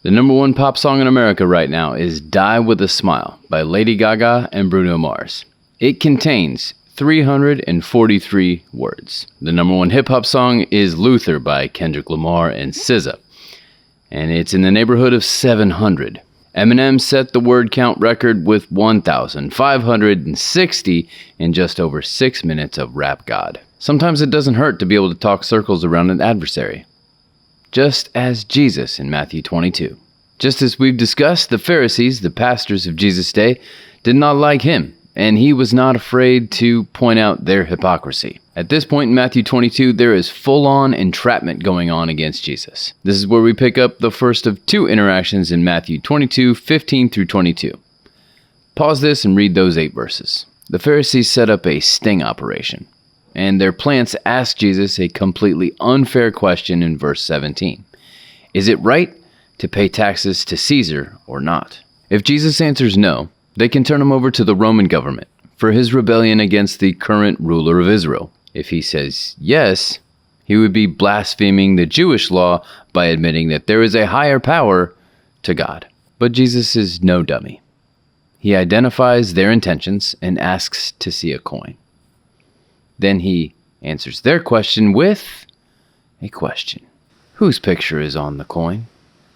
The number one pop song in America right now is Die With a Smile by Lady Gaga and Bruno Mars. It contains 343 words. The number one hip-hop song is Luther by Kendrick Lamar and SZA, and it's in the neighborhood of 700. Eminem set the word count record with 1,560 in just over 6 minutes of rap god. Sometimes it doesn't hurt to be able to talk circles around an adversary. Just as Jesus in Matthew 22. Just as we've discussed, the Pharisees, the pastors of Jesus' day, did not like him, and he was not afraid to point out their hypocrisy. At this point in Matthew 22, there is full-on entrapment going on against Jesus. This is where we pick up the first of two interactions in Matthew 22, 15 through 22. Pause this and read those 8 verses. The Pharisees set up a sting operation, and their plans ask Jesus a completely unfair question in verse 17. Is it right to pay taxes to Caesar or not? If Jesus answers no, they can turn him over to the Roman government for his rebellion against the current ruler of Israel. If he says yes, he would be blaspheming the Jewish law by admitting that there is a higher power to God. But Jesus is no dummy. He identifies their intentions and asks to see a coin. Then he answers their question with a question. Whose picture is on the coin?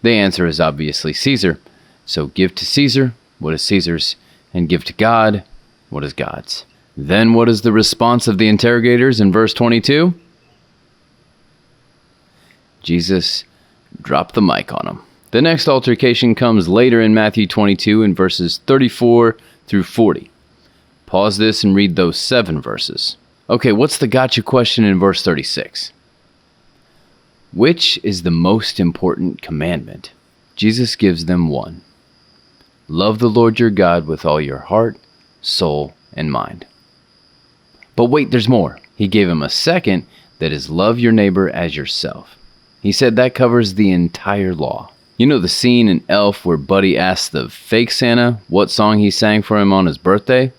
The answer is obviously Caesar. So give to Caesar what is Caesar's, and give to God what is God's. Then what is the response of the interrogators in verse 22? Jesus dropped the mic on them. The next altercation comes later in Matthew 22 in verses 34 through 40. Pause this and read those 7 verses. Okay, what's the gotcha question in verse 36? Which is the most important commandment? Jesus gives them one. Love the Lord your God with all your heart, soul, and mind. But wait, there's more. He gave him a second that is love your neighbor as yourself. He said that covers the entire law. You know the scene in Elf where Buddy asks the fake Santa what song he sang for him on his birthday?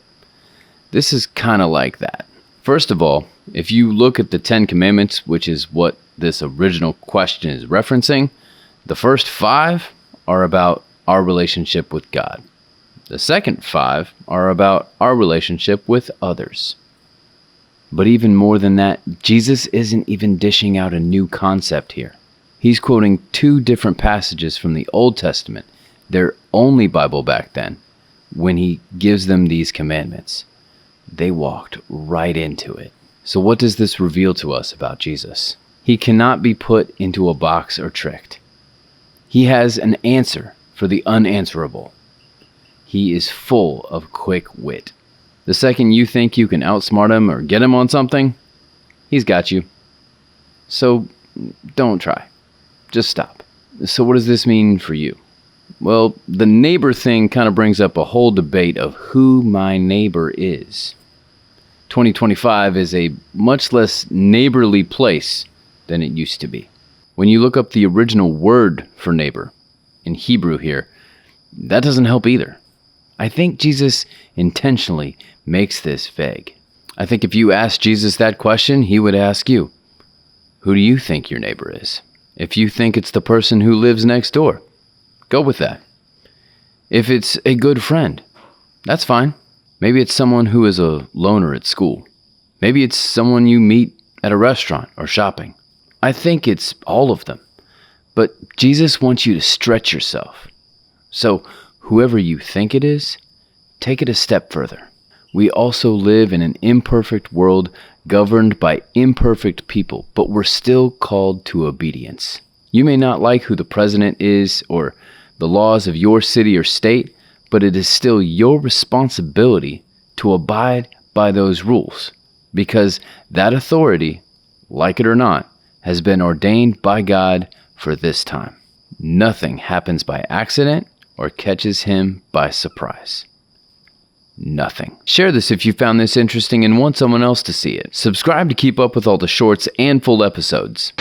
This is kind of like that. First of all, if you look at the 10 Commandments, which is what this original question is referencing, the first 5 are about our relationship with God. The second 5 are about our relationship with others. But even more than that, Jesus isn't even dishing out a new concept here. He's quoting 2 different passages from the Old Testament, their only Bible back then, when he gives them these commandments. They walked right into it. So what does this reveal to us about Jesus? He cannot be put into a box or tricked. He has an answer for the unanswerable. He is full of quick wit. The second you think you can outsmart him or get him on something, he's got you. So don't try. Just stop. So what does this mean for you? Well, the neighbor thing kind of brings up a whole debate of who my neighbor is. 2025 is a much less neighborly place than it used to be. When you look up the original word for neighbor in Hebrew here, that doesn't help either. I think Jesus intentionally makes this vague. I think if you asked Jesus that question, he would ask you, who do you think your neighbor is? If you think it's the person who lives next door, go with that. If it's a good friend, that's fine. Maybe it's someone who is a loner at school. Maybe it's someone you meet at a restaurant or shopping. I think it's all of them. But Jesus wants you to stretch yourself. So whoever you think it is, take it a step further. We also live in an imperfect world governed by imperfect people, but we're still called to obedience. You may not like who the president is or the laws of your city or state, but it is still your responsibility to abide by those rules, because that authority, like it or not, has been ordained by God for this time. Nothing happens by accident or catches him by surprise. Nothing. Share this if you found this interesting and want someone else to see it. Subscribe to keep up with all the shorts and full episodes.